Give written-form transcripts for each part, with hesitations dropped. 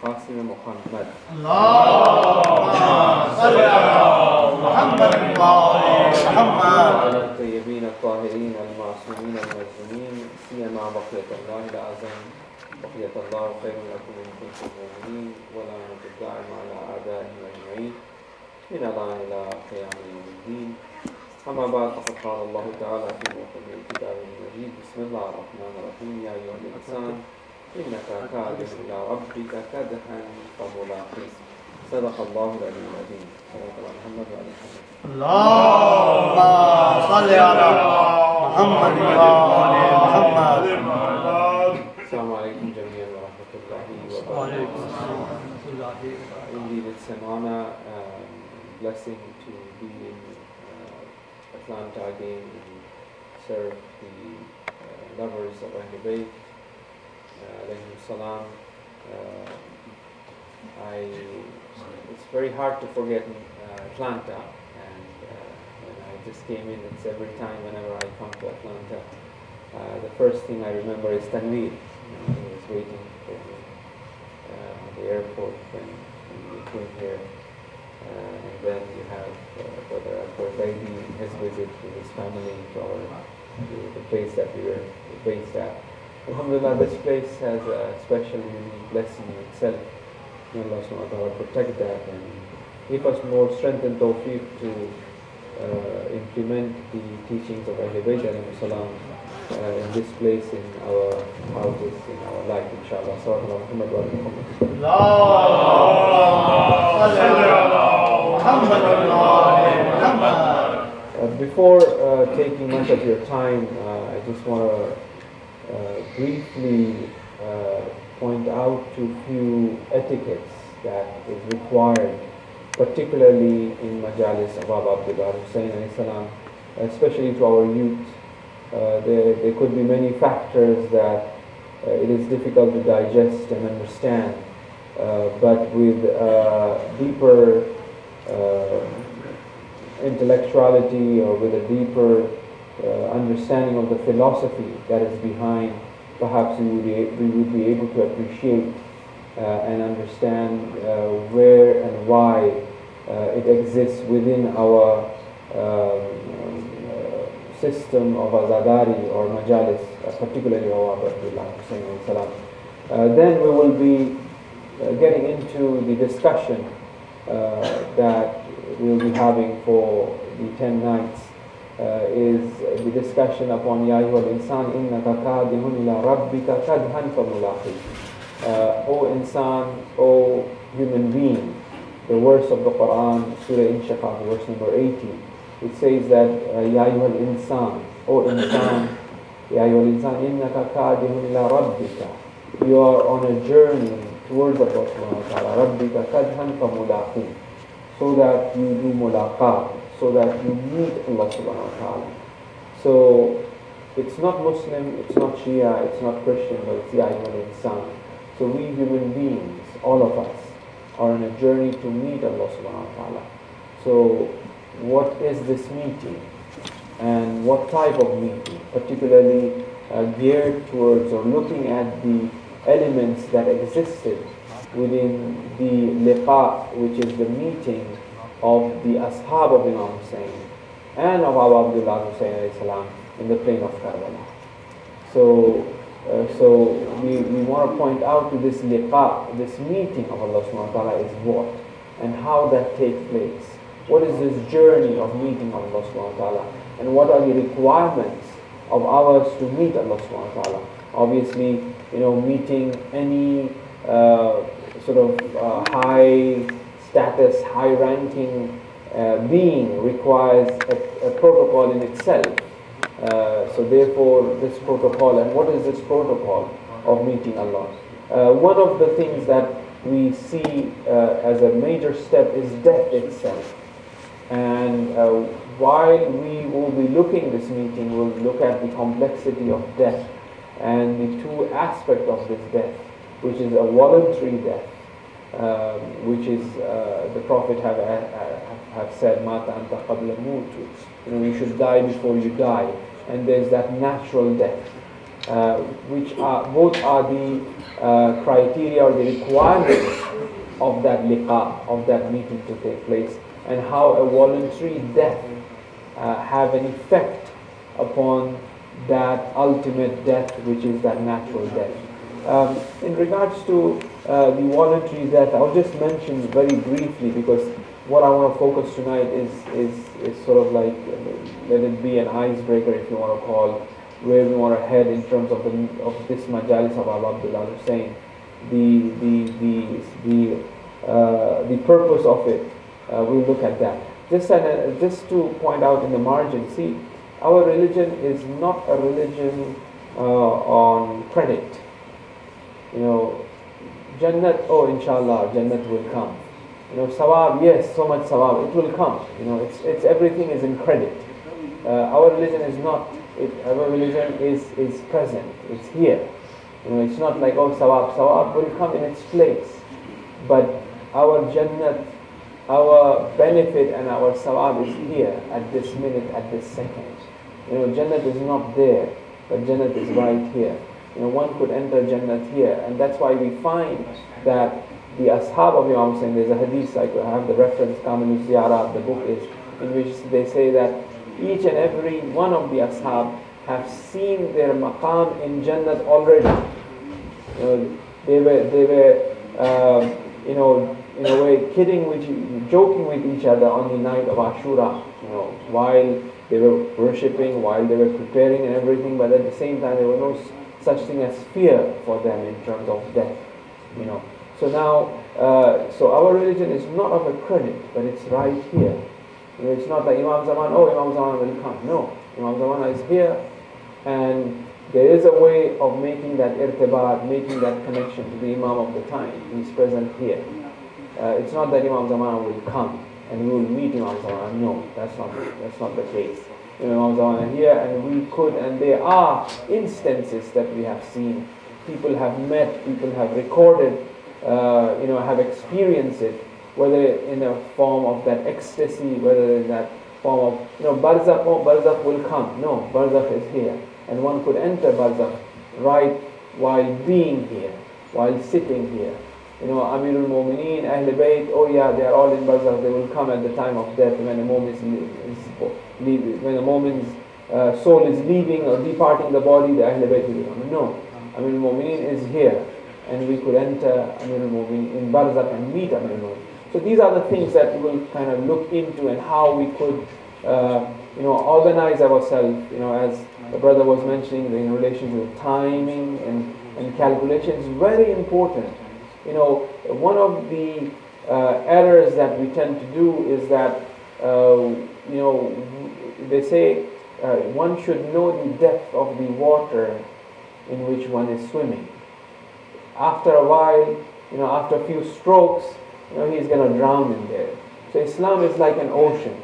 قاسم محمد اللهم صل على محمد محمد وعلى الطيبين الطاهرين المعصومين المظلومين سيما بقية الله الأعظم بقية الله خير لكم إن كنتم مؤمنين ولا الدائم على أعدائهم أجمعين من الآن إلى قيام يوم الدين. أما بعد فقد قال الله تعالى في محكم الكتاب المجيد بسم الله الرحمن الرحيم يا أيها الإنسان إنك كادح إلى ربك كدحا فملاقيه. صدق الله العلي العظيم. صدق الله محمد وعلى محمد. اللهم صل على محمد محمد. Assalamu alaikum jami'an wa rahmatullahi wa barakatuh. Indeed, it's an honor and blessing to be in Atlanta again and serve the lovers of Ahlul Bayt. Alayhim salam. It's very hard to forget Atlanta, and when I just came in, it's every time whenever I come to Atlanta, the first thing I remember is Tanveer. He was waiting for me at the airport when we came here, and then you have Brother Abbas, his visit to his family, to the place that we were based at. Alhamdulillah, this place has a special unique blessing in itself. May Allah subhanahu wa ta'ala protect that and give us more strength and tawfiq to implement the teachings of Ahlul Bayt alayhi salam in this place, in our houses, in our life, inshallah. Sallallahu Muhammad wa Muhammad. Before taking much of your time, I just want to briefly point out to few etiquettes that is required, particularly in Majalis of Abdullah Hussain alayhi salam, especially to our youth. There could be many factors that it is difficult to digest and understand, but with deeper intellectuality or with a deeper understanding of the philosophy that is behind, perhaps we would be able to appreciate and understand where and why it exists within our system of Azadari or Majalis, particularly of Abdullah Hussain alayhi salam. Then we will be getting into the discussion that we'll be having for the 10 nights. Is the discussion upon Ya ayyuhal insan innaka kadihun ila rabbika kadhan famulaqih. O insan, O human being, the verse of the Quran, Surah Inshiqaq, verse number 18. It says that Ya ayyuhal insan, O insan, Ya ayyuhal insan innaka kadihun ila rabbika. You are on a journey towards Allah subhanahu wa ta'ala. Rabbika kadhan famulaqih. So that you do mulaqat, so that you meet Allah subhanahu wa ta'ala. So it's not Muslim, it's not Shia, it's not Christian, but it's Ya ayyuhal insan. So we human beings, all of us, are on a journey to meet Allah subhanahu wa ta'ala. So what is this meeting? And what type of meeting? Particularly geared towards or looking at the elements that existed within the liqa, which is the meeting of the ashab of Imam Hussain and of Abdullah Hussain alayhi salam in the plain of Karbala. So we want to point out to this liqa, this meeting of Allah subhanahu wa ta'ala is what and how that takes place. What is this journey of meeting of Allah subhanahu wa ta'ala, and what are the requirements of ours to meet Allah subhanahu wa ta'ala? Obviously, meeting any sort of high status, high-ranking being requires a protocol in itself. So therefore, this protocol, and what is this protocol of meeting Allah? One of the things that we see as a major step is death itself. And while we will be looking this meeting, we'll look at the complexity of death and the two aspects of this death, which is a voluntary death, which is the Prophet have said, "Mata anta qabla mutu." You should die before you die, and there's that natural death. which are both are the criteria or the requirements of that liqa, of that meeting to take place, and how a voluntary death have an effect upon that ultimate death, which is that natural death. In regards to the voluntary death, I'll just mention very briefly, because what I want to focus tonight is sort of like, let it be an icebreaker, if you want to call, where we want to head in terms of this majalis of Abu Abdullah Hussain, the purpose of it. We'll look at that. Just to point out in the margin, see, our religion is not a religion on credit. You know, Jannat, oh inshallah, Jannat will come. You know, sawab, yes, so much sawab, it will come. You know, it's everything is in credit. Our religion is not. Our religion is present. It's here. You know, it's not like, oh, sawab will come in its place. But our Jannat, our benefit and our sawab is here at this minute, at this second. You know, Jannat is not there, but Jannat is right here. You know, one could enter Jannat here, and that's why we find that the Ashab of Imam Hussain, there's a hadith, I have the reference, Kamil Ziyarah, the book is, in which they say that each and every one of the Ashab have seen their maqam in Jannat already. You know, they were you know, in a way joking with each other on the night of Ashura, you know, while they were worshipping, while they were preparing and everything, but at the same time there was no such thing as fear for them in terms of death, you know. So now, so our religion is not of a credit, but it's right here. You know, it's not like Imam Zaman, oh, Imam Zaman will come. No, Imam Zaman is here, and there is a way of making that irtibat, making that connection to the Imam of the time. He's present here. It's not that Imam Zaman will come and we will meet Imam Zaman. No, that's not the case. You know, Imam Zaman are here, and we could, and there are instances that we have seen. People have met, people have recorded, you know, have experienced it, whether in a form of that ecstasy, whether in that form of, you know, Barzakh, oh, Barzakh will come. No, Barzakh is here. And one could enter Barzakh right while being here, while sitting here. You know, Amirul Mu'mineen, Ahl Bayt, oh yeah, they are all in Barzakh, they will come at the time of death when a moment's when a moment's soul is leaving or departing the body, the Ahl Bayt will come. No, Amirul Mu'mineen is here, and we could enter Amirul Mu'mineen in Barzakh and meet Amirul Mu'mineen. So these are the things that we will kind of look into, and how we could, you know, organize ourselves, you know, as the brother was mentioning in relation to timing and calculation is very important. You know, one of the errors that we tend to do is that, you know, they say one should know the depth of the water in which one is swimming. After a while, you know, after a few strokes, you know, he's going to drown in there. So Islam is like an ocean,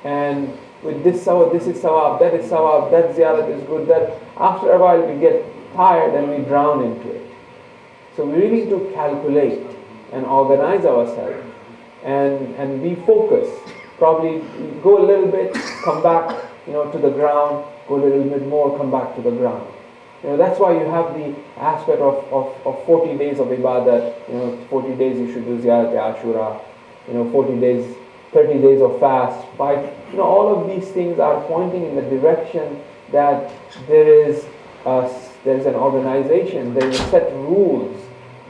and with this sawab, this is sawab, that is sawab, that ziyarat is good, that after a while we get tired and we drown into it. So we really need to calculate and organize ourselves and be focused. Probably go a little bit, come back, you know, to the ground, go a little bit more, come back to the ground. You know, that's why you have the aspect of 40 days of ibadat. You know, 40 days you should do ziyarat Ashura. You know, 40 days, 30 days of fast, 5. You know, all of these things are pointing in the direction that there's an organization, there's a set rules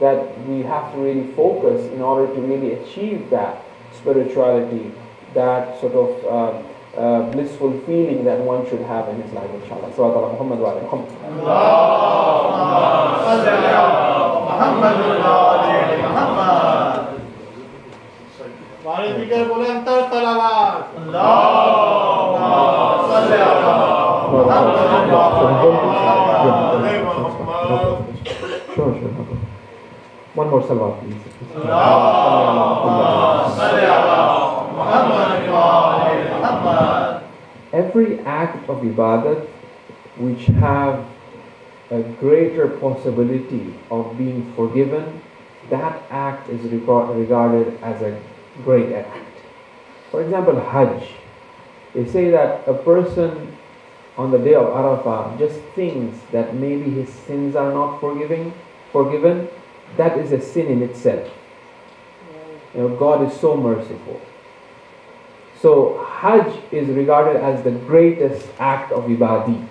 that we have to really focus in order to really achieve that spirituality, that sort of blissful feeling that one should have in his life, inshallah. Sallallahu ala Muhammad wa ala Muhammad. Allahumma salli ala Muhammad wa ala Muhammad. Wale zikr bulantar salawat. Allahumma salli ala Muhammad wa ala Muhammad. Sure. One more salawat, please. Allahumma salli ala Muhammad wa ala Muhammad. Every act of ibadat which have a greater possibility of being forgiven, that act is regarded as a great act. For example, Hajj. They say that a person on the day of Arafah just thinks that maybe his sins are not forgiven, that is a sin in itself. God is so merciful. So Hajj is regarded as the greatest act of ibadi.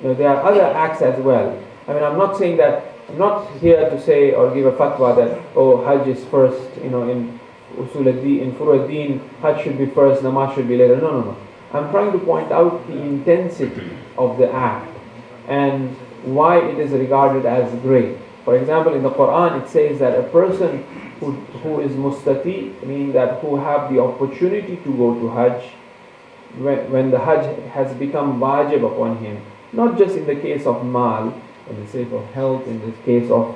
There are other acts as well. I'm not saying that, I'm not here to say or give a fatwa that, Hajj is first, in Usul ad-Din, in Furu ad-Din, Hajj should be first, Namaz should be later. No. I'm trying to point out the intensity of the act and why it is regarded as great. For example, in the Quran it says that a person who is mustati, meaning that who have the opportunity to go to Hajj, when the Hajj has become wajib upon him, not just in the case of mal, in the case of health, in the case of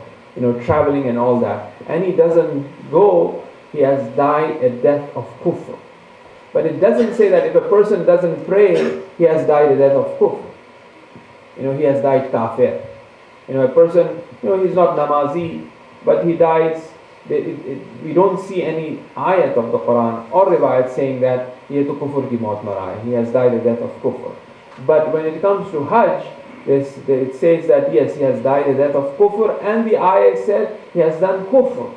traveling and all that, and he doesn't go, he has died a death of kufr. But it doesn't say that if a person doesn't pray, he has died a death of kufr. He has died kafir. A person, he's not namazi, but he dies. We don't see any ayat of the Quran or riwayat saying that he has died a death of kufr. But when it comes to Hajj, it says that yes, he has died a death of kufr, and the ayah said he has done kufr.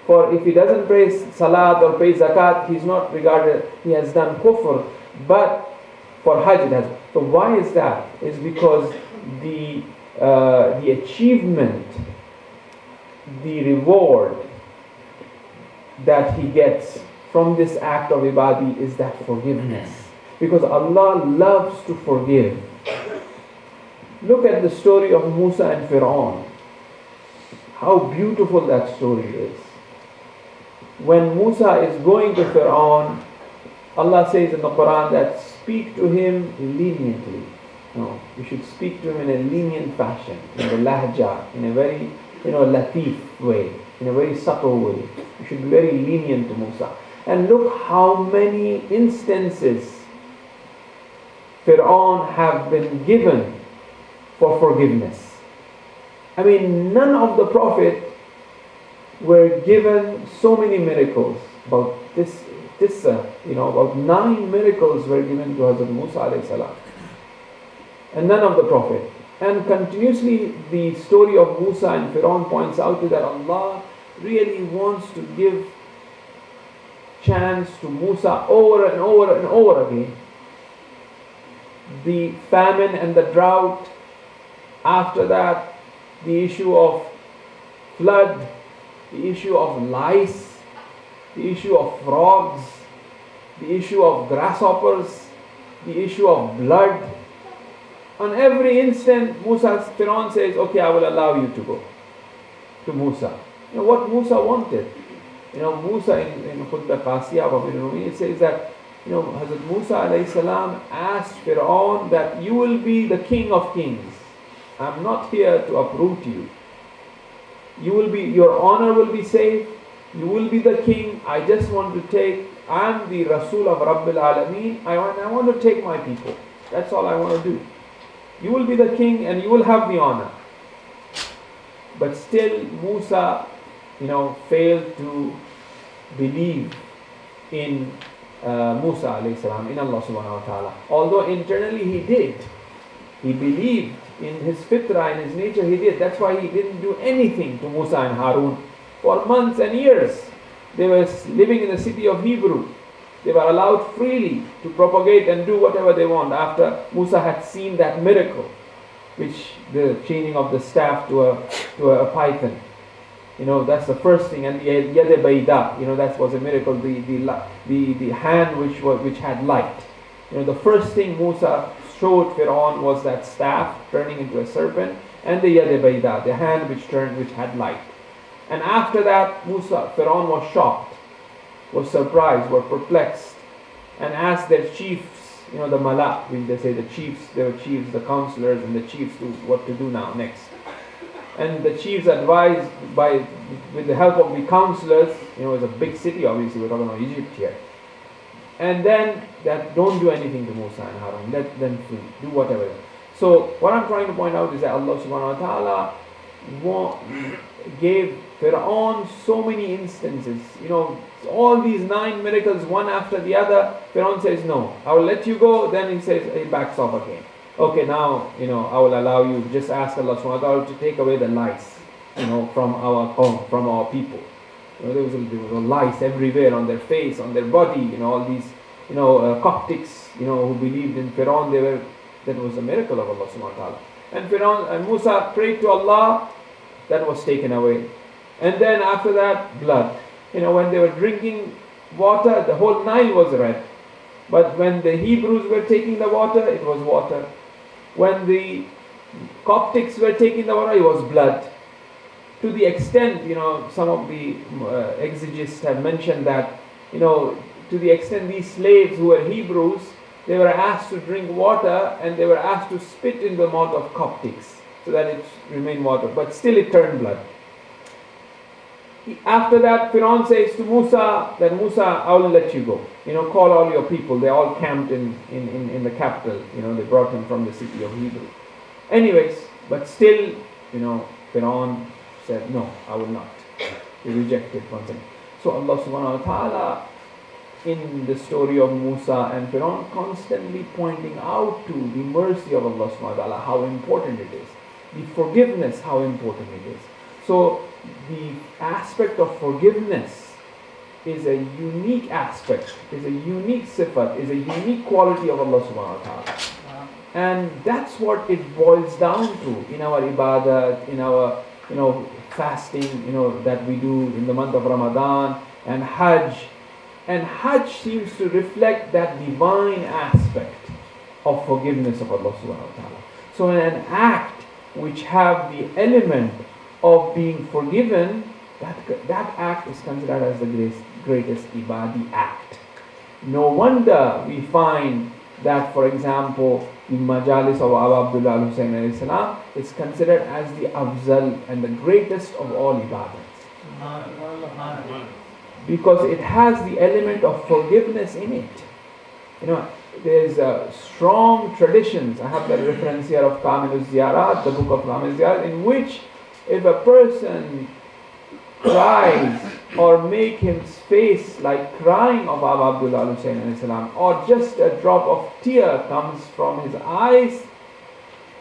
For if he doesn't pray salat or pay zakat, he's not regarded, he has done kufr. But for Hajj it has. So why is that? It's because the achievement, the reward that he gets from this act of ibadi is that forgiveness. Because Allah loves to forgive. Look at the story of Musa and Fir'aun. How beautiful that story is. When Musa is going to Fir'aun, Allah says in the Quran that speak to him leniently. No, you should speak to him in a lenient fashion, in the lahja, in a very latif way, in a very subtle way. You should be very lenient to Musa. And look how many instances Fir'aun have been given for forgiveness. None of the Prophet were given so many miracles. About about 9 miracles were given to Hazrat Musa alayhi salam. And none of the Prophet. And continuously the story of Musa and Fir'aun points out that Allah really wants to give chance to Musa over and over and over again. The famine and the drought, after that the issue of flood, the issue of lice, the issue of frogs, the issue of grasshoppers, the issue of blood. On every instant, Fir'aun says, okay, I will allow you to go to Musa. What Musa wanted. Musa in Khutbah Qasiyah, it says that Hazrat Musa alayhi salam asked Fir'aun that you will be the king of kings. I'm not here to uproot you. Your honor will be safe. You will be the king. I just want to I'm the Rasul of Rabbil Alameen. I want to take my people. That's all I want to do. You will be the king and you will have the honor. But still Musa, failed to believe in Musa alayhi salam, in Allah subhanahu wa ta'ala. Although internally he did. He believed in his fitrah, in his nature he did. That's why he didn't do anything to Musa and Harun. For months and years, they were living in the city of Hebrew. They were allowed freely to propagate and do whatever they want after Musa had seen that miracle, which the changing of the staff to a python. That's the first thing. And the Yad Baida, that was a miracle. The hand which had light. The first thing Musa showed Fir'aun was that staff turning into a serpent, and the Yad Baida, the hand which had light. And after that, Fir'aun was shocked, was surprised, was perplexed, and asked their chiefs, the Mala, when they say the chiefs, they were chiefs, the counselors and the chiefs, what to do now, next. And the chiefs advised with the help of the counselors, it's a big city, obviously, we're talking about Egypt here. And then that don't do anything to Musa and Harun, let them free, do whatever. So what I'm trying to point out is that Allah subhanahu wa ta'ala gave Fir'aun so many instances, all these 9 miracles, one after the other. Fir'aun says, no, I will let you go. Then he says, he backs off again. Okay, now, I will allow you, just ask Allah subhanahu wa ta'ala to take away the lice, from our home, from our people. There was lice everywhere on their face, on their body, all these, Coptics, who believed in Fir'aun, that was a miracle of Allah subhanahu wa ta'ala. And Fir'aun and Musa prayed to Allah, that was taken away. And then after that, blood. When they were drinking water, the whole Nile was red. But when the Hebrews were taking the water, it was water. When the Coptics were taking the water, it was blood. To the extent, some of the exegetes have mentioned that, to the extent these slaves who were Hebrews, they were asked to drink water and they were asked to spit in the mouth of Coptics so that it remained water, but still it turned blood. After that, Fir'aun says to Musa that, Musa, I will let you go. Call all your people. They all camped in the capital. They brought him from the city of Hebrew. Anyways, but still, Fir'aun said, no, I will not. He rejected once again. So Allah subhanahu wa ta'ala, in the story of Musa and Fir'aun, constantly pointing out to the mercy of Allah subhanahu wa ta'ala, how important it is. The forgiveness, how important it is. So the aspect of forgiveness is a unique aspect, is a unique sifat, is a unique quality of Allah subhanahu wa ta'ala. And that's what it boils down to in our ibadat, in our fasting, that we do in the month of Ramadan, and Hajj. And Hajj seems to reflect that divine aspect of forgiveness of Allah subhanahu wa ta'ala. So in an act which have the element of being forgiven, that act is considered as the greatest ibadi act. No wonder we find that, for example, the majalis of Abu Abdullah al-Hussein alayhi salam is considered as the afzal and the greatest of all ibadats. Because it has the element of forgiveness in it. There's strong traditions. I have the reference here of Kamil Ziyarat, the book of Kamil Ziyarat, in which if a person cries or make his face like crying of Abu Abdullah al-Hussein alayhi salam, or just a drop of tear comes from his eyes,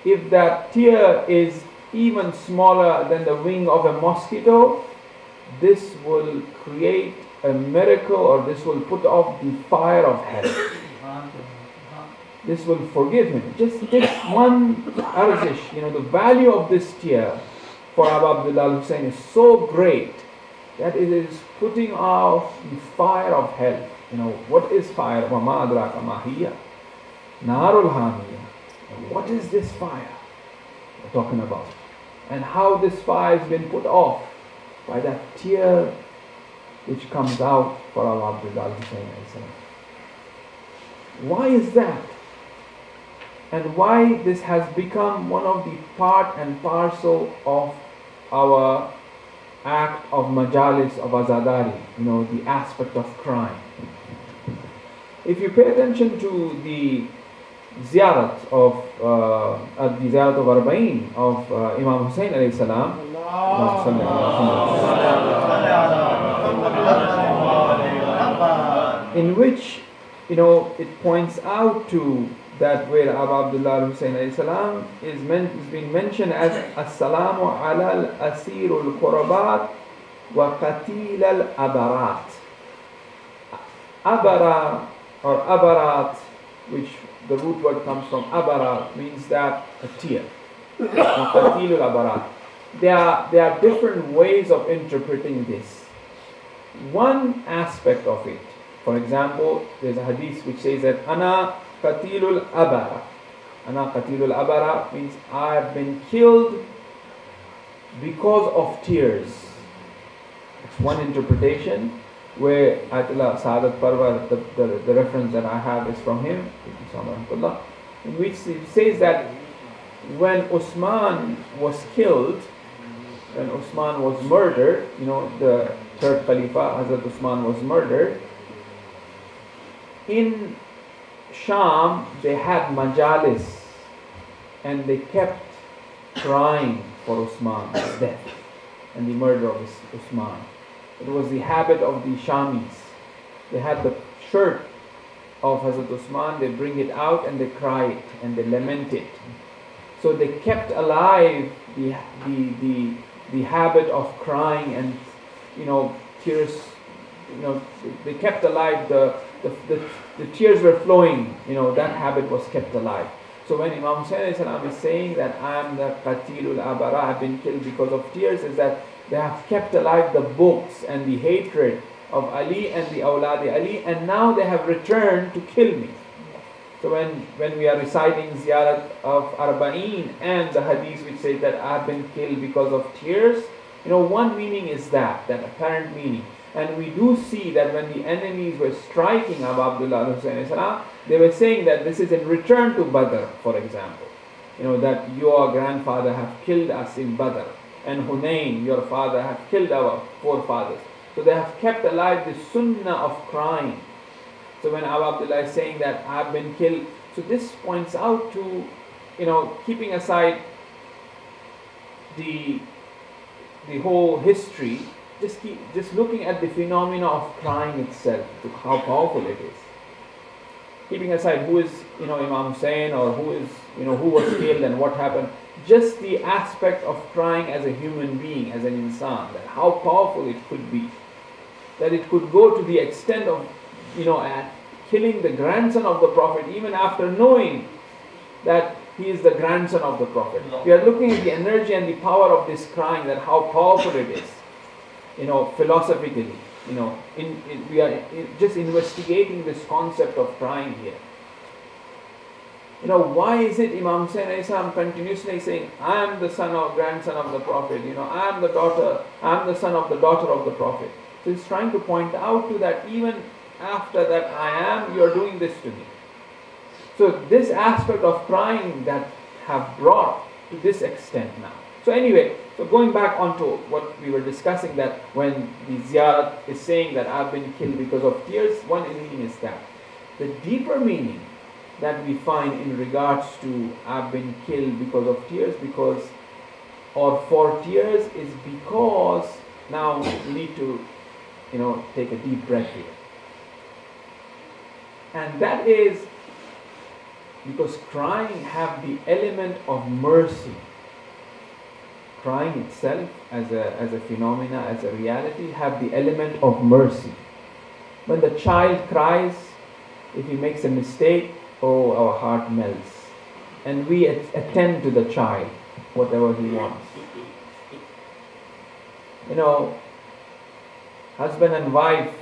if that tear is even smaller than the wing of a mosquito, this will create a miracle, or this will put off the fire of hell. This will forgive him. Just this one arzish, the value of this tear for Abu Abdullah al-Hussein is so great that it is putting off the fire of hell. What is fire? وَمَا أَدْرَاكَ مَا هِيَ نَارُ الْحَامِيَةِ. What is this fire we're talking about? And how this fire has been put off by that tear which comes out for Abu Abdullah al-Hussein. Why is that? And why this has become one of the part and parcel of our act of majalis of azadari, the aspect of crime. If you pay attention to the ziyarat of Arba'in of Imam Hussein alayhi salam, in which it points out to that where Abu Abdullah al-Hussein alayhi salam is being mentioned as As-salamu ala al-asir al-qurabat wa qatil al-abarat. Abara or abarat, which the root word comes from abarat, means that a tear. Qatil al-abarat. There are different ways of interpreting this. One aspect of it, for example, there's a hadith which says that Ana qatilul abara. Ana qatilul abara means I have been killed because of tears. It's one interpretation where Ayatollah Saadat Parva, the reference that I have is from him, in which it says that when Usman was killed, when Usman was murdered, the third Khalifa, Hazrat Usman was murdered, in Sham they had majalis and they kept crying for Usman's death. and the murder of Usman. It was the habit of the Shamis. They had the shirt of Hazrat Usman, they bring it out and they cry it and they lament it. So they kept alive the habit of crying and tears. They kept alive the tears were flowing. That habit was kept alive. So when Imam Hussain is saying that I am the Qatilul Abara, I have been killed because of tears, is that they have kept alive the books and the hatred of Ali and the Awlad Ali, and now they have returned to kill me. So when we are reciting Ziyarat of Arba'een and the hadith which say that I have been killed because of tears, one meaning is that apparent meaning. And we do see that when the enemies were striking Abu Abdullah Hussain, they were saying that this is in return to Badr, for example. That your grandfather have killed us in Badr, and Hunayn, your father, have killed our forefathers. So they have kept alive the sunnah of crying. So when Abu Abdullah is saying that I have been killed, so this points out to, keeping aside the whole history, just looking at the phenomena of crying itself, to how powerful it is. Keeping aside who is, Imam Hussain, or who was killed and what happened, just the aspect of crying as a human being, as an insan, that how powerful it could be. That it could go to the extent of, at killing the grandson of the Prophet, even after knowing that he is the grandson of the Prophet. We are looking at the energy and the power of this crying, that how powerful it is. Philosophically, we are just investigating this concept of crying here. Why is it Imam Hussain continuously saying, I am the grandson of the Prophet, I am the son of the daughter of the Prophet. So he's trying to point out to that even after that you are doing this to me. So this aspect of crying that have brought to this extent now. So anyway, so going back onto what we were discussing, that when the ziyarat is saying that I've been killed because of tears, one meaning is that. The deeper meaning that we find in regards to I've been killed because of tears, or for tears, is because, now we need to, take a deep breath here. And that is because crying have the element of mercy. Crying itself as a phenomena, as a reality, have the element of mercy. When the child cries, if he makes a mistake, our heart melts. And we attend to the child, whatever he wants. Husband and wife,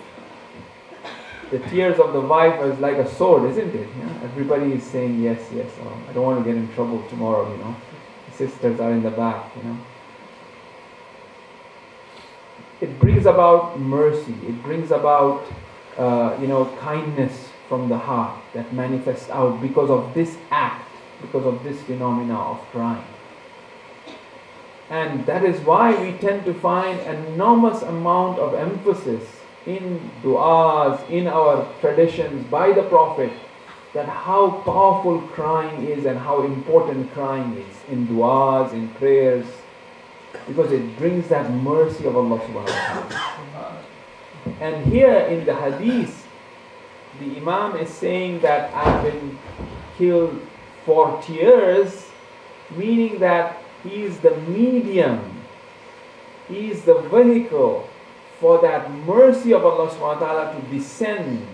the tears of the wife is like a sword, isn't it? Everybody is saying yes. I don't want to get in trouble tomorrow, The sisters are in the back, It brings about mercy. It brings about, kindness from the heart that manifests out because of this act, because of this phenomena of crying. And that is why we tend to find an enormous amount of emphasis in du'as, in our traditions by the Prophet, that how powerful crying is and how important crying is in du'as, in prayers, because it brings that mercy of Allah subhanahu wa ta'ala. And here in the hadith, the Imam is saying that I've been killed for tears, meaning that he is the medium, he is the vehicle for that mercy of Allah subhanahu wa ta'ala to descend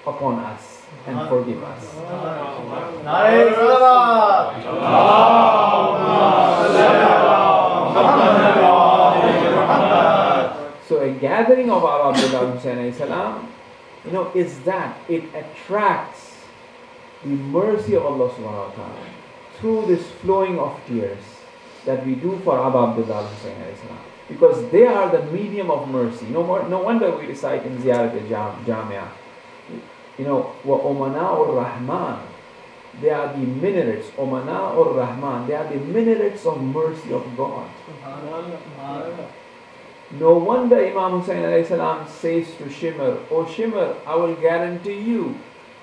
upon us and forgive us. So a gathering of Abu Abdullah Hussain salam, is that it attracts the mercy of Allah subhanahu wa ta'ala through this flowing of tears that we do for Abu Abdullah Hussain salam. Because they are the medium of mercy. No wonder we recite in Ziyarat al-Jamia, wa Umana'ur Rahman. They are the minarets, Umana'ur Rahman. They are the minarets of mercy of God. No wonder Imam Hussain alayhi salam says to Shimr, "O Shimr, I will guarantee you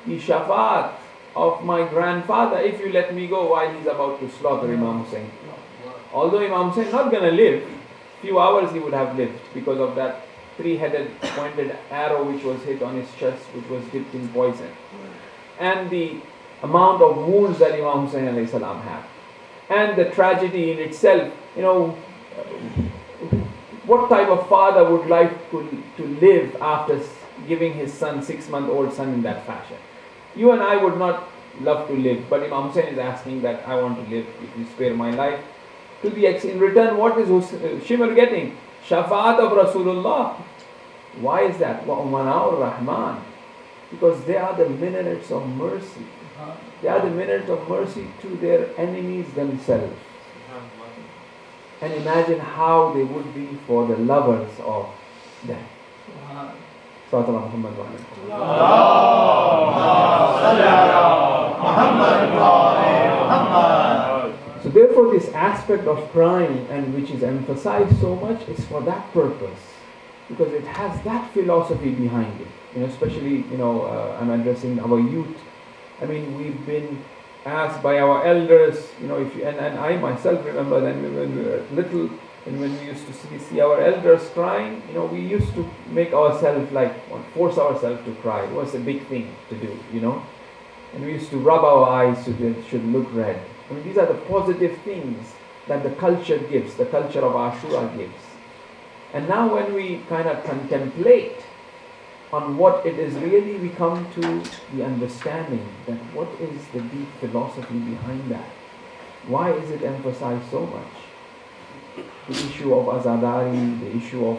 the shafaat of my grandfather if you let me go," while he's about to slaughter Imam Hussain. Although Imam Hussain is not going to live, few hours he would have lived because of that three-headed pointed arrow which was hit on his chest, which was dipped in poison. And the amount of wounds that Imam Hussain alayhi salam had. And the tragedy in itself, what type of father would like to live after giving his son, 6-month-old son, in that fashion? You and I would not love to live, but Imam Hussain is asking that I want to live if you spare my life. In return, what is Shimr getting? Shafaat of Rasulullah. Why is that? وَأُمَنَاءُ الرَّحْمَنِ. Because they are the minarets of mercy. They are the minarets of mercy to their enemies themselves. And imagine how they would be for the lovers of them. Sallallahu Muhammad wa alayhi. So therefore this aspect of crying, and which is emphasized so much, is for that purpose. Because it has that philosophy behind it. Especially, I'm addressing our youth. I mean, we've been asked by our elders, and I myself remember that when we were little, and when we used to see our elders crying, we used to make ourselves force ourselves to cry. It was a big thing to do, and we used to rub our eyes so they should look red. I mean, these are the positive things that the culture gives, the culture of Ashura gives. And now when we kind of contemplate on what it is really, we come to the understanding that what is the deep philosophy behind that? Why is it emphasized so much? The issue of azadari, the issue of,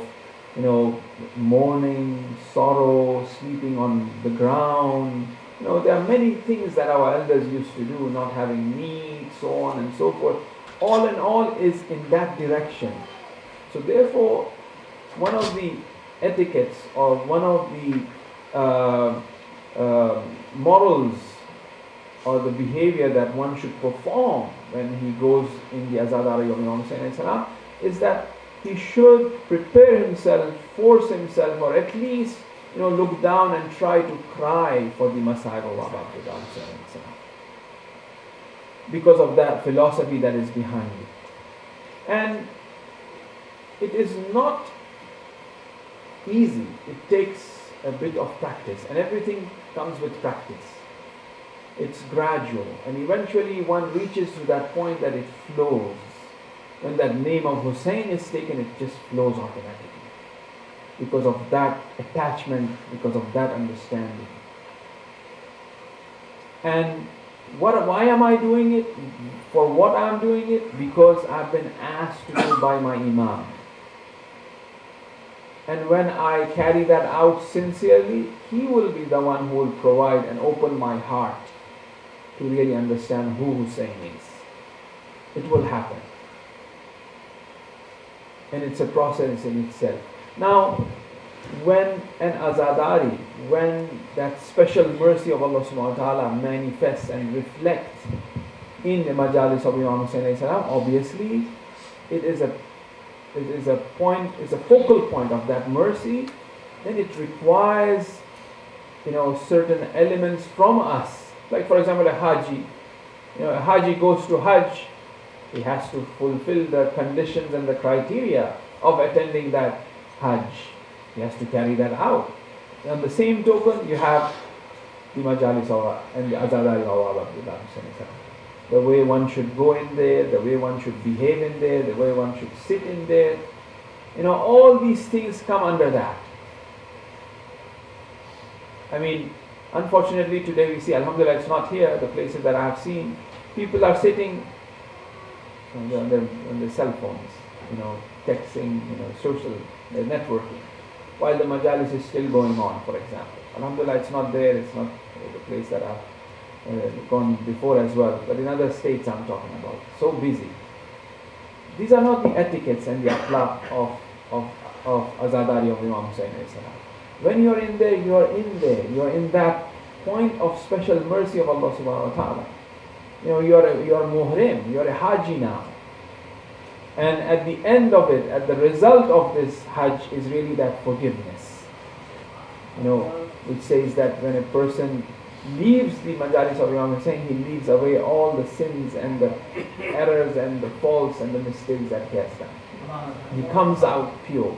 mourning, sorrow, sleeping on the ground. There are many things that our elders used to do, not having meat, so on and so forth. All in all is in that direction. So therefore, one of the etiquettes or one of the morals or the behavior that one should perform when he goes in the azadari of Imam Hussain is that he should prepare himself, force himself, or at least look down and try to cry for the Masahib of Abbas, because of that philosophy that is behind it. And it is not easy. It takes a bit of practice, and everything comes with practice. It's gradual, and eventually one reaches to that point that it flows. When that name of Hussein is taken, it just flows automatically. Because of that attachment, because of that understanding. And why am I doing it? For what I'm doing it? Because I've been asked to do by my Imam. And when I carry that out sincerely, he will be the one who will provide and open my heart to really understand who Hussein is. It will happen. And it's a process in itself. Now, when an azadari, when that special mercy of Allah subhanahu wa ta'ala manifests and reflects in the majalis of Imam Hussain salam, obviously it is a focal point of that mercy. Then it requires certain elements from us. Like for example a haji. A haji goes to Hajj, he has to fulfill the conditions and the criteria of attending that Hajj. He has to carry that out. On the same token, you have the majalis and the azadari of the way one should go in there, the way one should behave in there, the way one should sit in there. All these things come under that. I mean, unfortunately today we see, alhamdulillah, it's not here, the places that I have seen, people are sitting on their cell phones, texting, social networking, while the majalis is still going on, for example. Alhamdulillah, it's not there, it's not the place that I've gone before as well, but in other states I'm talking about. So busy. These are not the etiquettes and the akhlaq of azadari of Imam Hussain. When you're in there, you're in that point of special mercy of Allah subhanahu wa ta'ala. You're muhrim, you're a haji now. And at the end of it, at the result of this hajj is really that forgiveness. Which says that when a person leaves the majalis of Imam Hussain, he leaves away all the sins and the errors and the faults and the mistakes that he has done. He comes out pure.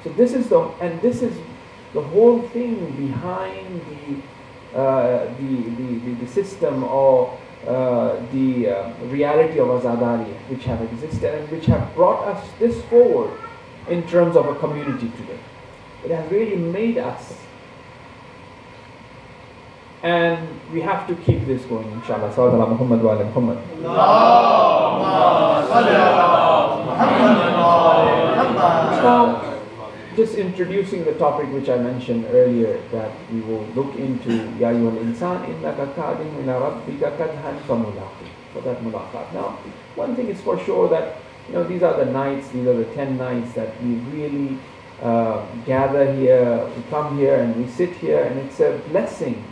So this is the whole thing behind the system or the reality of Azadari which have existed and which have brought us this forward in terms of a community today. It has really made us. And we have to keep this going, inshallah. Sallallahu Muhammad wa ala Muhammad. Now, just introducing the topic which I mentioned earlier, that we will look into Ya ayyuhal insan innaka kadihun ila rabbika kadhan famulaqi, for that mulaqat. Now, one thing is for sure that these are the nights, these are the 10 nights that we really gather here, we come here and we sit here, and it's a blessing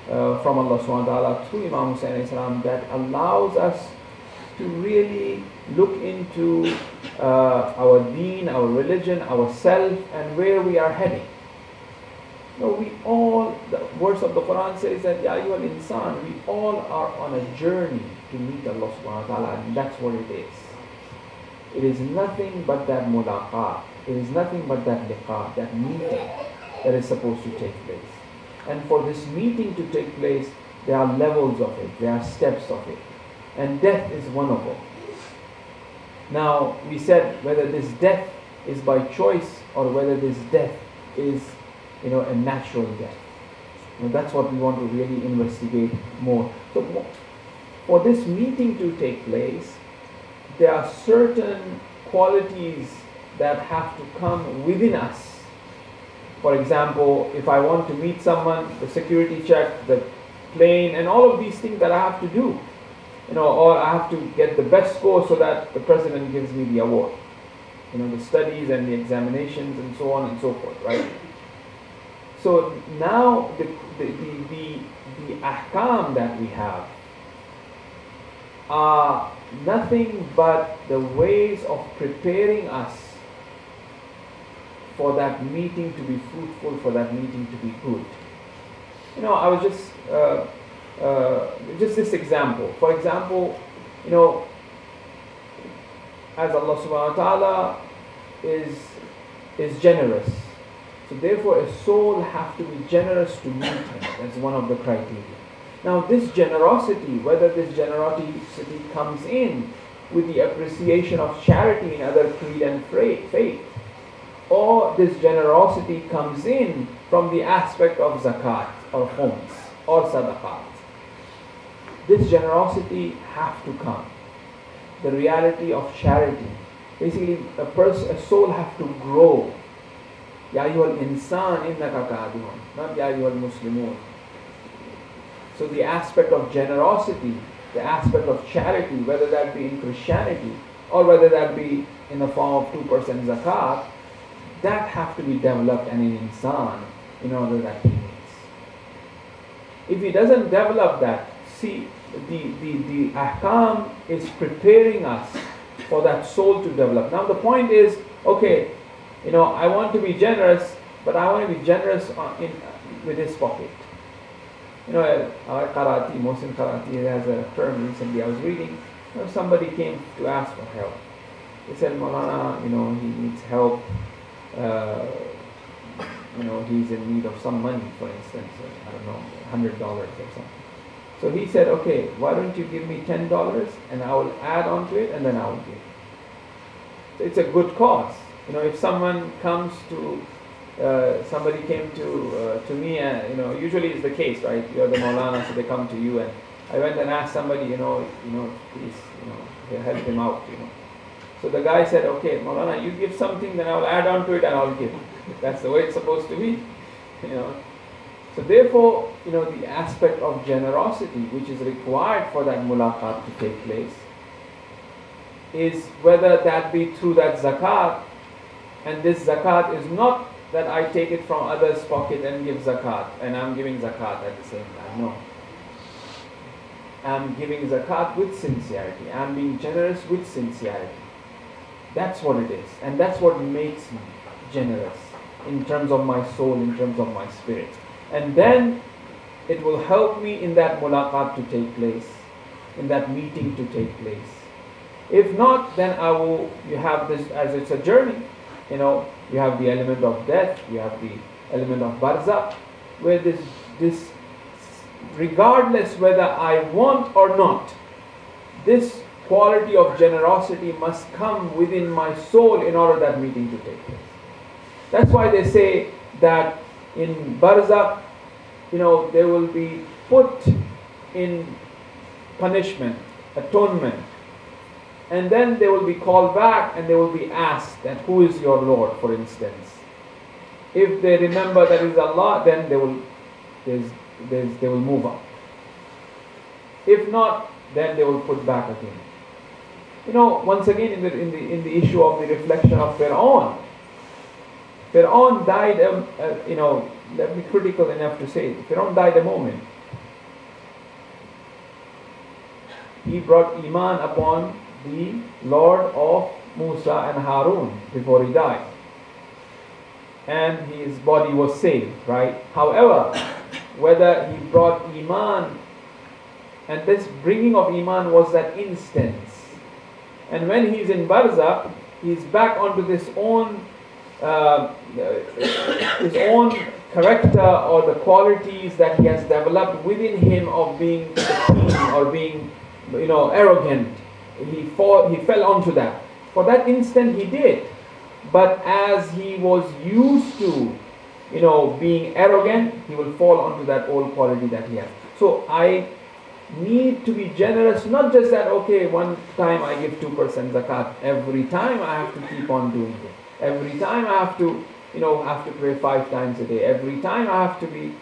from Allah subhanahu wa ta'ala through Imam Hussain alayhi salam that allows us to really look into our deen, our religion, ourself, and where we are heading. We all, the verse of the Quran says that Ya ayyuhal insan, we all are on a journey to meet Allah subhanahu wa ta'ala, and that's what it is. It is nothing but that mulaqat. It is nothing but that liqa, that meeting that is supposed to take place. And for this meeting to take place, there are levels of it, there are steps of it. And death is one of them. Now, we said whether this death is by choice or whether this death is, a natural death. That's what we want to really investigate more. So, for this meeting to take place, there are certain qualities that have to come within us. For example, if I want to meet someone, the security check, the plane, and all of these things that I have to do, or I have to get the best score so that the president gives me the award. The studies and the examinations and so on and so forth, right? So now the ahkam that we have are nothing but the ways of preparing us for that meeting to be fruitful, for that meeting to be good. I was just this example. For example, as Allah subhanahu wa ta'ala is generous, so therefore a soul has to be generous to meet Him. That's one of the criteria. Now this generosity, whether this generosity comes in with the appreciation of charity in other creed and faith, or this generosity comes in from the aspect of zakat or khums or sadaqat, this generosity has to come. The reality of charity. Basically, a soul has to grow. Ya ayyuhal insan innaka kadihun, not Ya ayyuhal muslimun. So the aspect of generosity, the aspect of charity, whether that be in Christianity or whether that be in the form of 2% zakat, that has to be developed in an insan in order that he needs. If he doesn't develop that, see, the ahkam is preparing us for that soul to develop. Now the point is, okay, I want to be generous, but I want to be generous with this pocket. Our karate, Mohsin Karate has a term recently I was reading. Somebody came to ask for help. They said, Maulana, he needs help. He's in need of some money, for instance, I don't know, $100 or something. So he said, okay, why don't you give me $10 and I will add on to it and then I will give. So it's a good cause. If someone comes to, somebody came to me, and usually it's the case, right? You're the Maulana, so they come to you, and I went and asked somebody, please, help him out, So the guy said, okay, Maulana, you give something, then I'll add on to it and I'll give. That's the way it's supposed to be, So therefore, the aspect of generosity which is required for that mulaqat to take place is whether that be through that zakat, and this zakat is not that I take it from others' pocket and give zakat, and I'm giving zakat at the same time. No. I'm giving zakat with sincerity. I'm being generous with sincerity. That's what it is. And that's what makes me generous in terms of my soul, in terms of my spirit. And then it will help me in that mulaqat to take place, in that meeting to take place. If not, then you have this as it's a journey. You have the element of death, you have the element of barzakh, where this regardless whether I want or not, this quality of generosity must come within my soul in order that meeting to take place. That's why they say that in barzakh, they will be put in punishment, atonement, and then they will be called back and they will be asked that who is your Lord, for instance. If they remember that is Allah, then they will move up. If not, then they will put back again. Once again in the issue of the reflection of Fir'aun. Fir'aun died, let me be critical enough to say, Fir'aun died a moment. He brought Iman upon the Lord of Musa and Harun before he died. And his body was saved, right? However, whether he brought Iman, and this bringing of Iman was that instance. And when he's in Barzakh, he's back onto his own character or the qualities that he has developed within him of being keen or being, arrogant. He fell onto that. For that instant he did. But as he was used to, being arrogant, he will fall onto that old quality that he has. So I need to be generous, not just that, okay, one time I give 2% zakat. Every time I have to keep on doing it. Every time I have to pray 5 times a day. Every time I have to be,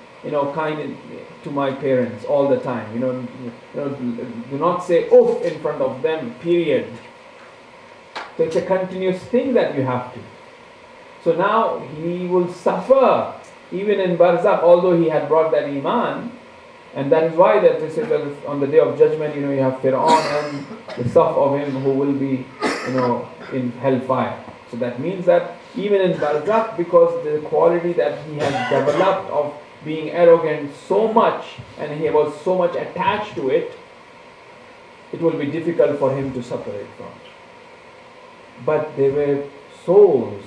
kind to my parents all the time. Do not say oof in front of them, period. So it's a continuous thing that you have to. So now he will suffer even in Barzakh, although he had brought that Iman. And that is why that this is on the day of judgment, you have Fir'aun and the stuff of him who will be, in hellfire. So that means that even in Barzakh, because the quality that he has developed of being arrogant so much, and he was so much attached to it, it will be difficult for him to separate from it. But they were souls